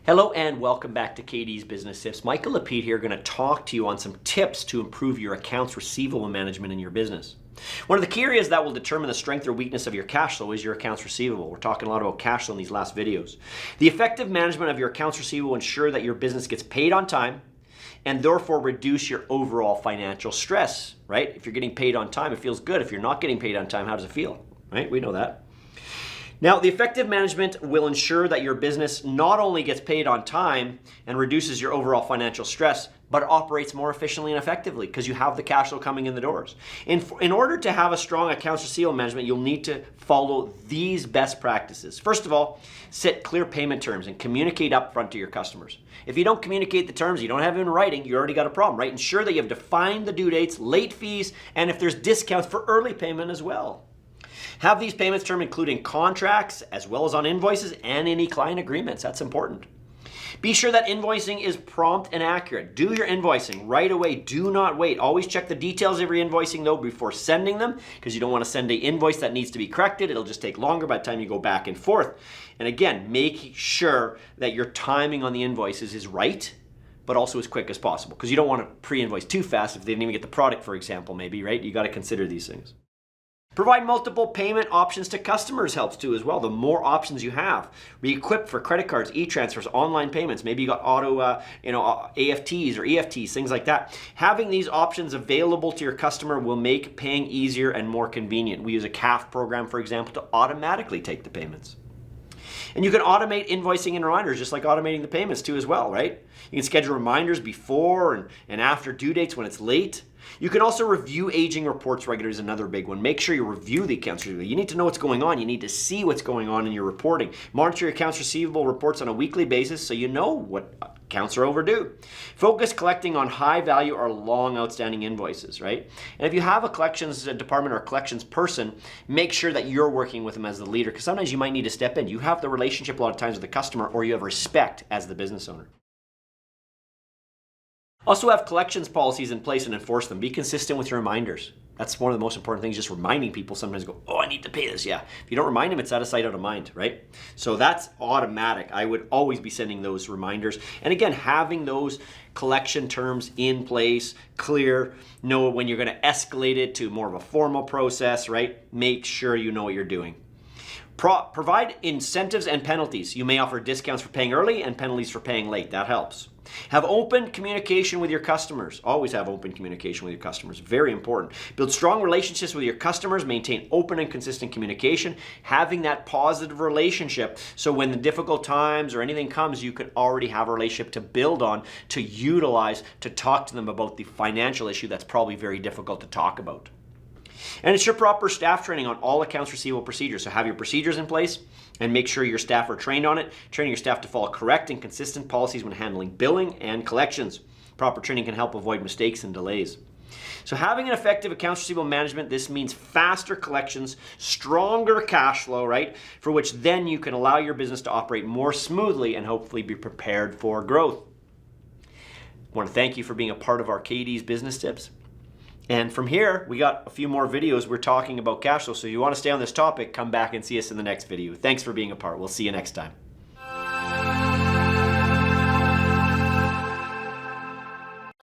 Hello and welcome back to KD's Business Tips. Michael Lapede here, going to talk to you on some tips to improve your accounts receivable management in your business. One of the key areas that will determine the strength or weakness of your cash flow is your accounts receivable. We're talking a lot about cash flow in these last videos. The effective management of your accounts receivable will ensure that your business gets paid on time and therefore reduce your overall financial stress, right? If you're getting paid on time, it feels good. If you're not getting paid on time, how does it feel, right? We know that. Now, the effective management will ensure that your business not only gets paid on time and reduces your overall financial stress, but operates more efficiently and effectively because you have the cash flow coming in the doors. In order to have a strong accounts receivable management, you'll need to follow these best practices. First of all, set clear payment terms and communicate upfront to your customers. If you don't communicate the terms, you don't have it in writing, you already got a problem, right? Ensure that you have defined the due dates, late fees, and if there's discounts for early payment as well. Have these payments terms including contracts as well as on invoices and any client agreements. That's important. Be sure that invoicing is prompt and accurate. Do your invoicing right away. Do not wait. Always check the details of your invoicing though before sending them because you don't want to send an invoice that needs to be corrected. It'll just take longer by the time you go back and forth. And again, make sure that your timing on the invoices is right, but also as quick as possible because you don't want to pre-invoice too fast if they didn't even get the product, for example, maybe, right? You got to consider these things. Provide multiple payment options to customers helps too as well. The more options you have, re-equip for credit cards, e-transfers, online payments. Maybe you got auto, AFTs or EFTs, things like that. Having these options available to your customer will make paying easier and more convenient. We use a CAF program, for example, to automatically take the payments. And you can automate invoicing and reminders just like automating the payments too as well, right? You can schedule reminders before and after due dates when it's late. You can also review aging reports regularly is another big one. Make sure you review the accounts receivable. You need to know what's going on. You need to see what's going on in your reporting. Monitor your accounts receivable reports on a weekly basis so you know what accounts are overdue. Focus collecting on high value or long outstanding invoices, right? And if you have a collections department or a collections person, make sure that you're working with them as the leader because sometimes you might need to step in. You have the relationship a lot of times with the customer or you have respect as the business owner. Also have collections policies in place and enforce them. Be consistent with your reminders. That's one of the most important things, just reminding people sometimes go, oh, I need to pay this. Yeah. If you don't remind them, it's out of sight, out of mind, right? So that's automatic. I would always be sending those reminders. And again, having those collection terms in place, clear, know when you're going to escalate it to more of a formal process, right? Make sure you know what you're doing. Provide incentives and penalties. You may offer discounts for paying early and penalties for paying late. That helps. Have open communication with your customers. Always have open communication with your customers. Very important. Build strong relationships with your customers. Maintain open and consistent communication. Having that positive relationship so when the difficult times or anything comes, you can already have a relationship to build on, to utilize, to talk to them about the financial issue that's probably very difficult to talk about. And ensure proper staff training on all accounts receivable procedures. So have your procedures in place and make sure your staff are trained on it. Training your staff to follow correct and consistent policies when handling billing and collections. Proper training can help avoid mistakes and delays. So having an effective accounts receivable management, this means faster collections, stronger cash flow, right? For which then you can allow your business to operate more smoothly and hopefully be prepared for growth. I want to thank you for being a part of our KD's Business Tips. And from here, we got a few more videos we're talking about cash flow. So if you want to stay on this topic, come back and see us in the next video. Thanks for being a part. We'll see you next time.